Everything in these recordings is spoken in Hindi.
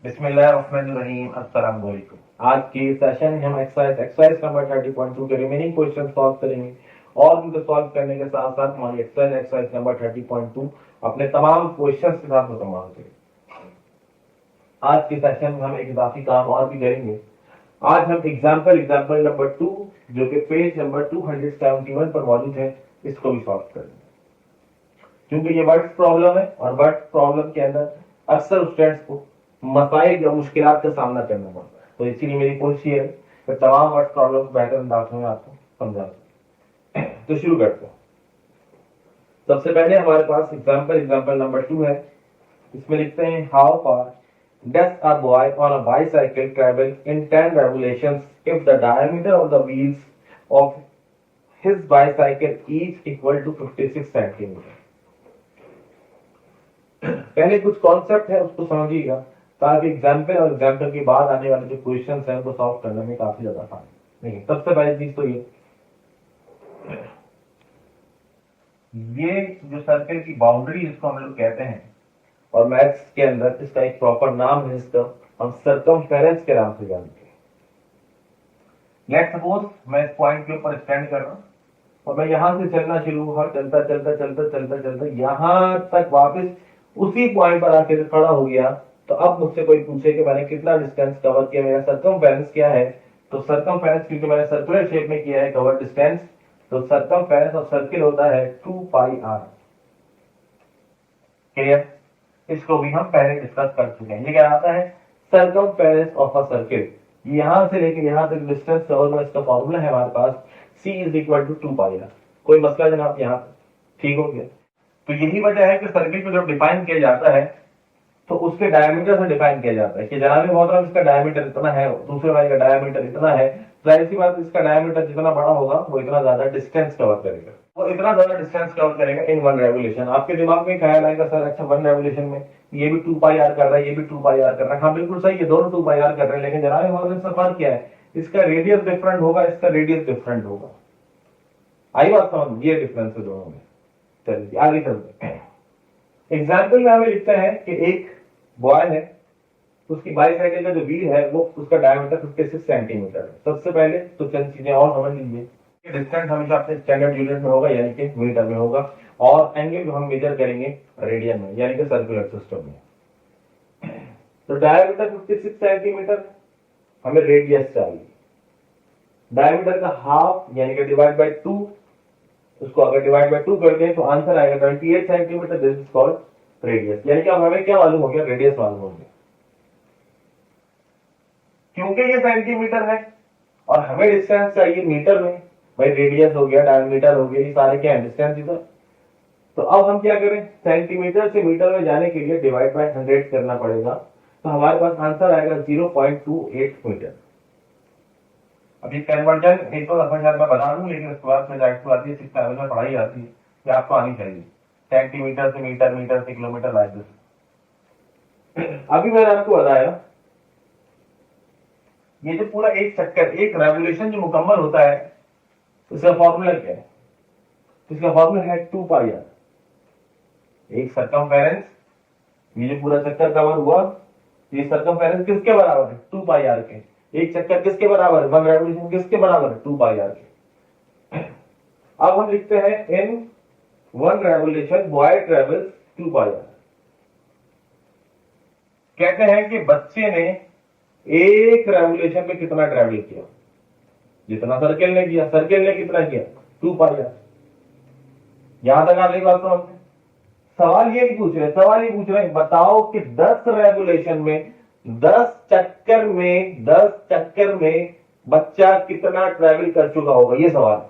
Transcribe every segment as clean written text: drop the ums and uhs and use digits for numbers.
बिस्मिल्लाहिर्रहमानिर्रहीम, अस्सलाम वालेकुम। आज की सेशन में हम एक्सरसाइज नंबर 30.2 के रिमेनिंग क्वेश्चन सॉल्व करेंगे और उनको सॉल्व करने के साथ साथ हमारी एक्सरसाइज नंबर 30.2 अपने तमाम क्वेश्चन के साथ मुकम्मल करेंगे। आज के सेशन में हम एक इजाफी काम और भी करेंगे। आज हम एग्जाम्पल नंबर 2 जो कि पेज नंबर 271 पर मौजूद है, इसको भी सॉल्व करेंगे। क्योंकि ये वर्ड्स प्रॉब्लम है और वर्ड्स प्रॉब्लम के अंदर अक्सर स्टूडेंट्स को मसाइल या मुश्किलात का सामना करना पड़ता है, तो इसीलिए मेरी कोशिश है कि तमाम वर्ड्स प्रॉब्लम को बेहतर अंदाज में आपको समझा सकूं। तो शुरू करते हैं। सबसे पहले हमारे पास एग्जाम्पल नंबर 2 है। इसमें लिखते हैं how far does a boy on a bicycle travel in 10 revolutions if the diameter of the wheels of his bicycle is equal to 56 centimetre. पहले कुछ कॉन्सेप्ट है उसको समझिएगा ताकि एग्जाम्पल और एग्जाम्पल के बाद आने वाले जो क्वेश्चन हैं उनको सॉल्व करने में काफी ज्यादा आसान नहीं। सबसे पहली चीज तो ये जो सर्कल की बाउंड्री इसको हम लोग कहते हैं और मैथ्स के अंदर इसका एक प्रॉपर नाम है, इसका हम सर्कमफेरेंस के नाम से जानते हैं। लेट्स सपोज मैं इस पॉइंट के ऊपर स्टैंड कर रहा हूं और मैं यहां से चलना शुरू हुआ, चलता चलता चलता चलता चलता यहां तक वापस उसी पॉइंट पर आके खड़ा हो गया। तो अब मुझसे कोई पूछे कि मैंने कितना डिस्टेंस कवर किया, मेरा सर्कमफेरेंस क्या है, तो सर्कमफेरेंस क्योंकि मैंने सर्कुलर शेप में किया है कवर डिस्टेंस, तो सर्कमफेरेंस ऑफ सर्किल होता है 2 पाई आर। क्लियर? इसको भी हम पहले डिस्कस कर चुके हैं। ये क्या आता है? Circumference of a circle. यहां से लेकर यहां तक डिस्टेंस कवर में इसका फॉर्मूला है हमारे पास, C is equal to 2 pi r. कोई मसला जनाब यहाँ ठीक हो गया? तो यही वजह है कि सर्किल को जब डिफाइन किया जाता है तो उसके डायमीटर से डिफाइन किया जाता है कि जनाब मोहतरम इसका डायमीटर इतना है, दूसरे वाले का डायमीटर इतना है। जाहिर सी बात, इसका डायमीटर जितना बड़ा होगा वो इतना ज्यादा डिस्टेंस कवर करेगा, वो इतना ज्यादा डिस्टेंस कवर करेगा इन 1 रेवोल्यूशन। आपके दिमाग में ख्याल आएगा सर अच्छा 1 रेवोल्यूशन में ये भी 2 पाई आर कर रहा है, ये भी 2 पाई आर कर रहा है। हाँ बिल्कुल सही है, दोनों 2 पाई आर कर रहे हैं, लेकिन जनाब मोहतरम इसका फर्क क्या है? इसका रेडियस डिफरेंट होगा, इसका रेडियस डिफरेंट होगा। आई बात समझ? ये डिफरेंस है दोनों में। चलिए आगे चलते हैं। एग्जाम्पल में हमें लिखता है कि एक बॉय है, उसकी बाइसाइकिल का जो व्हील है वो उसका डायमीटर 56 सेंटीमीटर है। सबसे पहले तो चंद चीजें और समझ लीजिए। डिस्टेंस हमेशा अपने स्टैंडर्ड यूनिट में होगा यानी कि मीटर में होगा, और एंगल को हम मेजर करेंगे रेडियन में यानी कि सर्कुलर सिस्टम में। तो डायमीटर 56 सेंटीमीटर, हमें रेडियस चाहिए। डायमीटर का हाफ यानी कि डिवाइड बाय 2, उसको अगर डिवाइड बाय 2 कर दें तो आंसर आएगा 28 centimetre. This is called radius. यानी कि अब हमें क्या मालूम हो गया? रेडियस मालूम हो गया। क्योंकि ये सेंटीमीटर है और हमें डिस्टेंस चाहिए मीटर में, भाई रेडियस हो गया, डायमीटर हो गया, ये सारे क्या है? डिस्टेंस इधर। तो अब हम क्या करें? सेंटीमीटर से मीटर में जाने के लिए डिवाइड बाय 100 करना पड़ेगा, तो हमारे पास आंसर आएगा 0.28 मीटर। अभी कन्वर्जन एक तो शायद मैं बता दूं, लेकिन उसके बाद में जाहिर सी बात है सिक्स लेवल में पढ़ाई आती है कि आपको आनी चाहिए। सेंटीमीटर से मीटर, मीटर से किलोमीटर, लाइक दिस। अभी मैंने आपको बताया ये जो पूरा एक चक्कर, एक रेवोल्यूशन जो मुकम्मल होता है, इसका फॉर्मूला क्या है? इसका फॉर्मूला है 2 पाई आर। एक सर्कमफेरेंस, ये जो पूरा चक्कर कवर हुआ, ये सर्कमफेरेंस किसके बराबर है? 2 पाई आर के। एक चक्कर किसके बराबर है? 1 रेवोल्यूशन किसके बराबर है? 2 पाई आर के। अब हम लिखते हैं in 1 revolution boy travels 2 pi r. कहते हैं कि बच्चे ने एक रेवोल्यूशन में कितना ट्रेवल किया? जितना सर्किल ने किया। सर्किल ने कितना किया? 2 पाई आर। यहां तक आप एक बात समझ। सवाल ये नहीं पूछ रहे, सवाल ये पूछ रहे हैं बताओ कि 10 रेवोल्यूशन में, 10 चक्कर में बच्चा कितना ट्रेवल कर चुका होगा? ये सवाल।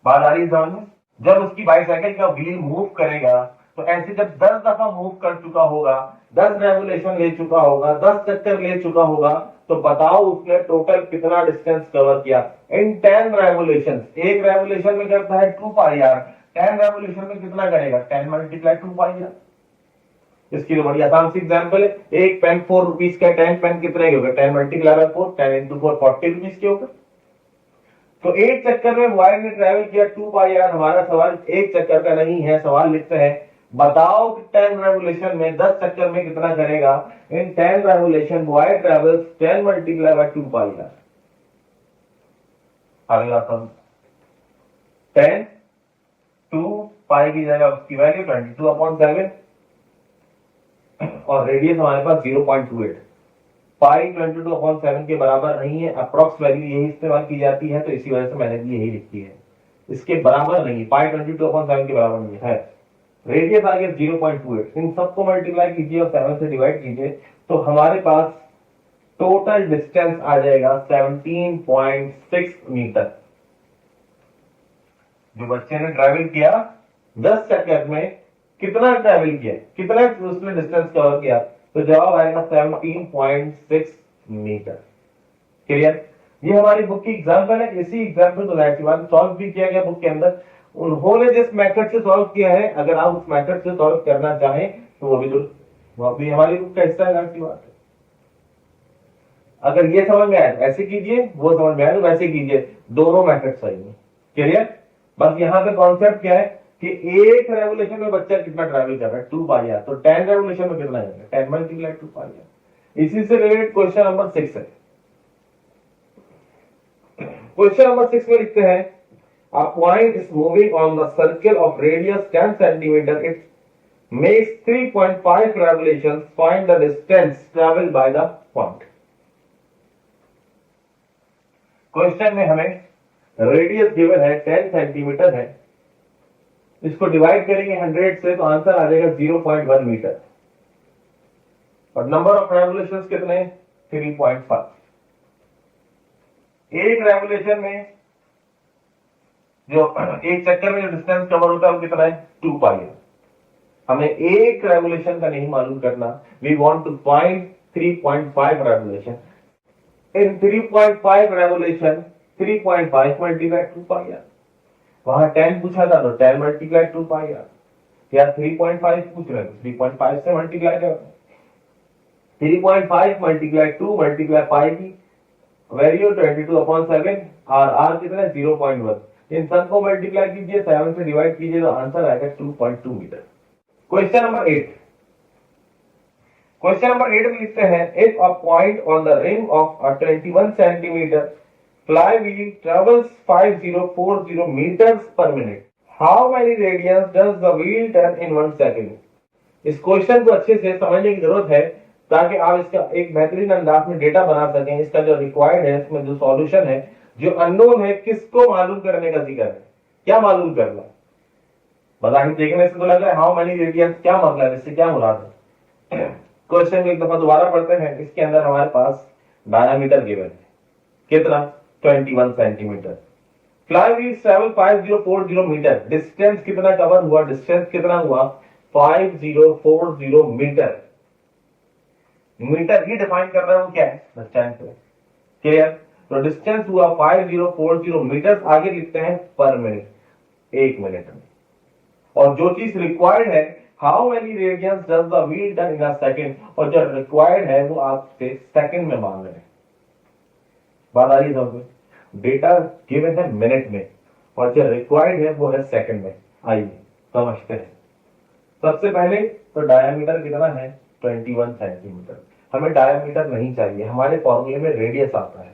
बात आ रही है समझ में? जब उसकी बाइसाइकिल का व्हील मूव करेगा तो ऐसे जब 10 दफा मूव कर चुका होगा, 10 रेवोल्यूशन ले चुका होगा, 10 चक्कर ले चुका होगा, तो बताओ उसने टोटल कितना डिस्टेंस कवर किया इन 10 रेवोल्यूशन। एक रेवोल्यूशन में करता है 2 पाई आर, 10 रेवोल्यूशन में कितना करेगा? 10 मल्टीप्लाई 2 पाई आर। इसकी तो बड़ी आसान सी एग्जाम्पल है। एक पेन 4 रुपीज का, 10 पेन कितने के होगा? 10 मल्टीप्लाई बाय 4, 10 इंटू 4 40 रुपीज के होगा। तो एक चक्कर में वायर ने ट्रेवल किया 2 पाई आर। हमारा सवाल एक चक्कर का नहीं है, सवाल लिखते हैं बताओ कि 10 रेवोल्यूशन में 10 चक्कर में कितना करेगा? In 10 revolution boy travels 10 multiply by 2 pi r. आगे आता हूं 10 2 पाई की जगह उसकी वैल्यू 22/7 और रेडियस हमारे पास 0.28। पाई 22/7 के बराबर नहीं है, अप्रॉक्स वैल्यू यही इस्तेमाल की जाती है, तो इसी वजह से मैंने भी यही लिखी है। इसके बराबर नहीं, पाई 22/7 के बराबर नहीं है। रेडियस आ गया 0.28। इन सबको मल्टीप्लाई कीजिए और 7 से डिवाइड कीजिए तो हमारे पास टोटल डिस्टेंस आ जाएगा 17.6 मीटर। जो बच्चे ने ट्रैवल किया 10 सेकंड में कितना ट्रैवल किया, कितना उसने डिस्टेंस कवर किया, तो जवाब आएगा 17.6 मीटर। क्लियर? ये हमारी बुक की एग्जाम्पल है। इसी एग्जाम्पल को नेचुरल सॉल्व भी किया गया बुक के अंदर। उन्होंने जिस मेथड से सॉल्व किया है, अगर आप उस मेथड से सॉल्व करना चाहें तो वो भी हमारी बुक का हिस्सा है। की बात है, अगर ये समझ में आए ऐसे कीजिए, वो समझ में आए तो वैसे कीजिए, दोनों मेथड सही है। क्लियर? बस यहाँ पे कॉन्सेप्ट क्या है कि एक रेवोल्यूशन में बच्चा कितना ट्रैवल कर रहा है, 2 पाई आर, तो 10 रेवोल्यूशन में कितना है, 10 मल्टीप्लाई 2 पाई आर। इसी से रिलेटेड क्वेश्चन नंबर 6 है। क्वेश्चन नंबर 6 में लिखते हैं a point is moving on the circle of radius 10 centimeter. It makes 3.5 revolutions. Find the distance traveled by the point. Question में हमें रेडियस गिवन है 10 सेंटीमीटर है, इसको डिवाइड करेंगे 100 से तो आंसर आ जाएगा 0.1 मीटर और नंबर ऑफ रेवोल्यूशंस कितने, 3.5। एक रेवोल्यूशन में जो एक चक्कर में जो डिस्टेंस कवर होता है वो कितना है, 2 पाई है। हमें एक रेवोल्यूशन का नहीं मालूम करना, we want to find 3.5 revolution. In 3.5 revolution 3.5 multiply 2 pi r. वहां 10 पूछा था तो 10 मल्टीप्लाई 2 पाई आर, या 3.5 पूछ रहे तो 3.5 से मल्टीप्लाई कर, 3.5 मल्टीप्लाई 2 मल्टीप्लाई पाई की वैल्यू 22/7 और आर कितना है 0.1। इन सबको मल्टीप्लाई कीजिए, 7 से डिवाइड कीजिए तो आंसर आएगा 2.2 metre. Question number 8। Question number 8 में लिखते हैं if a point on the ring of a 21 centimetre flywheel travels 5040 meters per minute, how many radians does the wheel turn in 1 second? इस क्वेश्चन को अच्छे से समझने की जरूरत है ताकि आप इसका एक बेहतरीन अंदाज में डेटा बना सकें। इसका जो रिक्वायर्ड है, इसमें जो सॉल्यूशन है, जो अननोन है, किसको मालूम करने का जिक्र है, क्या मालूम करना। बाकी देखने से तो लग रहा है हाउ मेनी रेडियंस, क्या मतलब है, इससे क्या मुराद है। क्वेश्चन को एक दफा दोबारा पढ़ते हैं। इसके अंदर हमारे पास डायमीटर गिवन है, कितना, 21 centimetre. Flywheel travel 5040 metre, distance कितना कवर हुआ, डिस्टेंस कितना हुआ 5040 मीटर। मीटर ही डिफाइन कर रहा है, वो क्या है, डिस्टेंस है। क्लियर? तो डिस्टेंस हुआ 5040 मीटर। आगे लिखते हैं पर मिनट, 1 मिनट में। और जो चीज रिक्वायर्ड है, how many radians does the wheel turn in a second, और जो रिक्वायर्ड है वो आपसे सेकंड में मांग रहे हैं। बात आ रही है? डेटा गिवन है मिनट में और जो रिक्वायर्ड है वो है सेकंड में। आइए समझते हैं। सबसे पहले तो डायमीटर कितना है, 21 सेंटीमीटर। हमें डायमीटर नहीं चाहिए, हमारे फॉर्मूले में रेडियस आता है।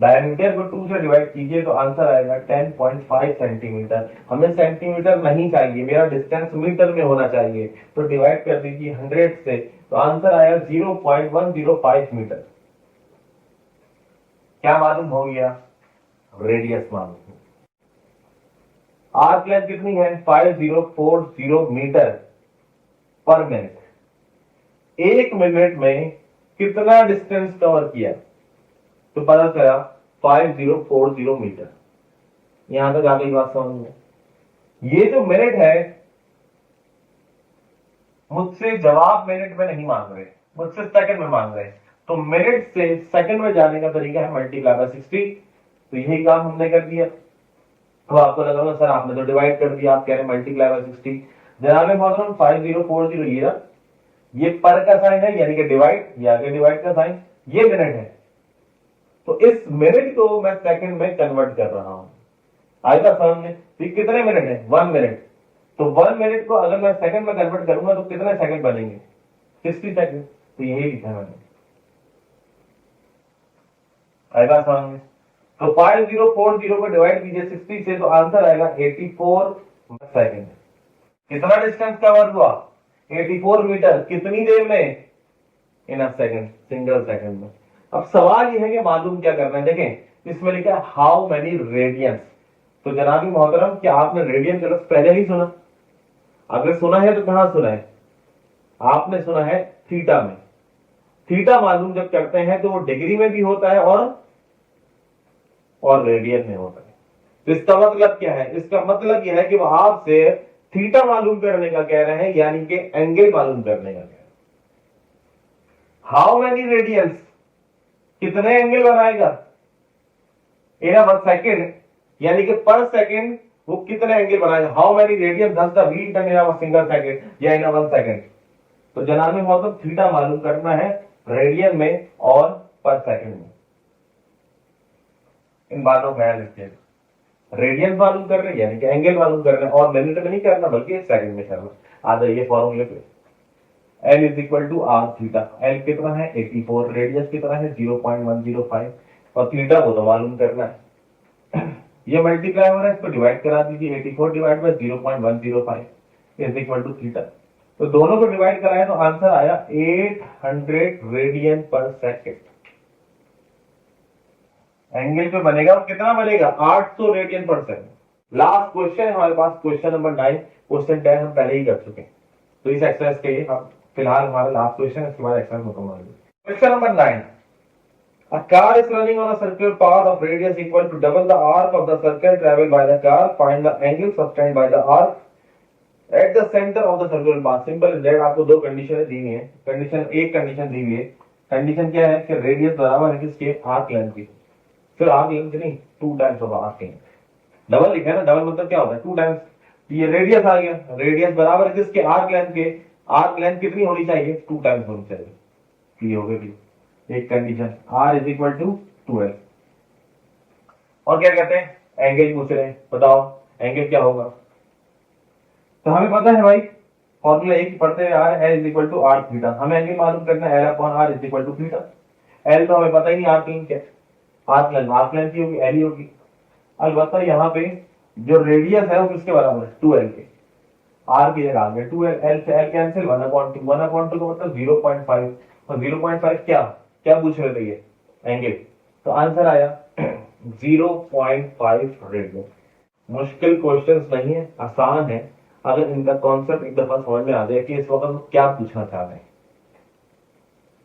डायमीटर को 2 से डिवाइड कीजिए तो आंसर आएगा 10.5 सेंटीमीटर। हमें सेंटीमीटर नहीं चाहिए, मेरा डिस्टेंस मीटर में होना चाहिए, तो डिवाइड कर दीजिए 100 से तो आंसर आएगा 0.105 मीटर। क्या मालूम हो गया, रेडियस मालूम हो। आर्क लेंथ कितनी है, 5040 मीटर पर मिनट। 1 मिनट में कितना डिस्टेंस कवर किया, तो पता चला 5040 मीटर। यहां तक आ गई बात समझ में। ये जो मिनट है, मुझसे जवाब मिनट में नहीं मांग रहे, मुझसे सेकंड में मांग रहे, तो मिनट से सेकंड में जाने का तरीका है मल्टीप्लाई बाय 60। तो यही काम हमने कर दिया। तो आपको लगा सर आपने तो डिवाइड कर दिया, आप कह रहे हैं मल्टीप्लाई बाय 60। जनाब मोहतरम 5040 ये पर का साइन है यानी कि डिवाइड, ये आगे डिवाइड का साइन, ये मिनट है। तो इस मिनट को मैं सेकंड में कन्वर्ट कर रहा हूं। आएगा समझ में? कितने मिनट है, 1 मिनट। तो 1 मिनट को अगर मैं सेकंड में कन्वर्ट करूंगा तो कितने सेकंड बनेंगे? 60 सेकंड। तो यही लिखा है मैंने। आएगा समझ में? तो 5040 को डिवाइड कीजिए 60 से, तो आंसर आएगा 84 सेकंड। कितना डिस्टेंस कवर हुआ? 84 मीटर। कितनी देर में? इन अ सेकंड, सिंगल सेकंड में। अब सवाल यह है कि मालूम क्या करना है। देखें इसमें लिखा है हाउ मेनी रेडियंस। तो जनाबी मोहतरम, क्या आपने रेडियन का लफ्ज पहले ही सुना? अगर सुना है तो कहां सुना है? आपने सुना है थीटा में। थीटा मालूम जब करते हैं तो वो डिग्री में भी होता है और रेडियन में होता है। तो इसका मतलब क्या है? इसका मतलब यह है कि वो आपसे थीटा मालूम करने का कह रहे हैं, यानी कि एंगल मालूम करने का कह रहे हैं। हाउ मेनी रेडियंस, कितने एंगल बनाएगा इन अ सेकेंड, यानी कि पर सेकेंड वो कितने एंगल बनाएगा। How many radians does the wheel turn in a single second या इन अ 1 सेकेंड। तो जनाब में मतलब थीटा मालूम करना है रेडियन में और पर सेकेंड में। इन बातों का ख्याल रखिएगा। रेडियन मालूम कर रहे हैं यानी कि एंगल मालूम कर रहे हैं, और मिनट में नहीं करना बल्कि सेकंड में करना। आ जाइए फॉर्मूले पे। L is equal to r theta. L कितना है? 84। रेडियस कितना है? 0.105। और थीटा को तो मालूम करना है। ये मल्टीप्लाई हो रहा है, इसको डिवाइड करा दीजिए। 84 divide by 0.105 is equal to theta. तो दोनों को डिवाइड कराए तो आंसर आया 800 रेडियन पर सेकेंड। एंगल पे बनेगा वो कितना बनेगा? 800 रेडियन पर सेकेंड। लास्ट क्वेश्चन है हमारे पास, क्वेश्चन नंबर 9। क्वेश्चन 10 हम पहले ही कर चुके हैं, तो इस एक्सरसाइज के लिए हम फिलहाल हमारा लास्ट क्वेश्चन है, इसके बाद एक्सरसाइज मुकम्मल होगी। Question number 9। A car is running on a circular path of radius equal to double the arc of the circle traveled by the car. Find the angle sustained by the arc at the center of the circular path. Simple is that. आपको दो कंडीशन दी हुई है। एक कंडीशन दी हुई है। कंडीशन क्या है कि रेडियस बराबर है किसके? आर्क लेंथ की। फिर आर्क लेंथ नहीं, 2 times of arc length. Double लिखा है ना, डबल मतलब क्या होता है? 2 टाइम्स। ये रेडियस आ गया, रेडियस बराबर है किसके? आर्क लेंथ के। आर्क लेंथ कितनी होनी चाहिए? 2 टाइम्स होनी चाहिए। ये हो गई एक condition. r is equal to 2l। और क्या कहते हैं? एंगल पूछ रहे हैं, बताओ एंगल क्या होगा। तो हमें पता है भाई, फॉर्मूला एक ही पढ़ते हैं यार, l is equal to r theta. हमें एंगल मालूम करना है, l upon r is equal to theta. l तो हमें पता ही नहीं, आर्क लेंथ क्या है? आर्क लेंथ की होगी, l ही होगी। अलबत्ता यहाँ पे जो रेडियस है वो किसके बराबर है? 2l के। r की जगह आ गया 2l, l से l कैंसिल, 1/2। 1/2 का मतलब 0.5। और 0.5 क्या पूछ रहे थे? ये एंगल। तो आंसर आया 0.5 रेडियन। मुश्किल क्वेश्चंस नहीं है, आसान है। अगर इनका कॉन्सेप्ट एक दफा समझ में आ जाए कि इस वक्त क्या पूछना चाह रहे हैं।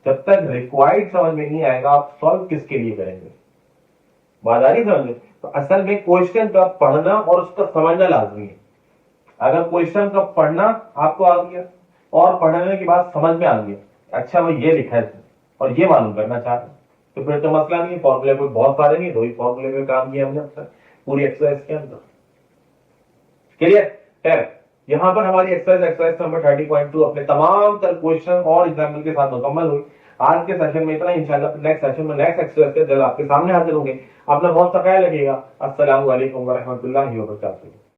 जब तक रिक्वायर्ड समझ में नहीं आएगा, आप सॉल्व किसके लिए करेंगे? बात आ रही समझ में? तो असल में क्वेश्चन का पढ़ना और उसका समझना लाजमी है। अगर क्वेश्चन का पढ़ना आपको आ गया और पढ़ने के बाद समझ में आ गया, अच्छा वो ये लिखा है और ये मालूम करना चाहते हैं, तो फिर तो मसला नहीं है। फॉर्मूले कोई बहुत सारे नहीं, 2 ही फॉर्मूले में काम किया हमने अब तक पूरी एक्सरसाइज के अंदर। क्लियर है? यहाँ पर हमारी एक्सरसाइज नंबर 30.2 अपने तमाम तर क्वेश्चन और एग्जाम्पल के साथ मुकम्मल हुई। आज के सेशन में इतना, इंशाल्लाह नेक्स्ट सेशन में नेक्स्ट एक्सरसाइज के जल्द आपके सामने हाजिर होंगे। अपना बहुत सा ख्याल रखिएगा। अस्सलामु अलैकुम व रहमतुल्लाहि व बरकातुहू।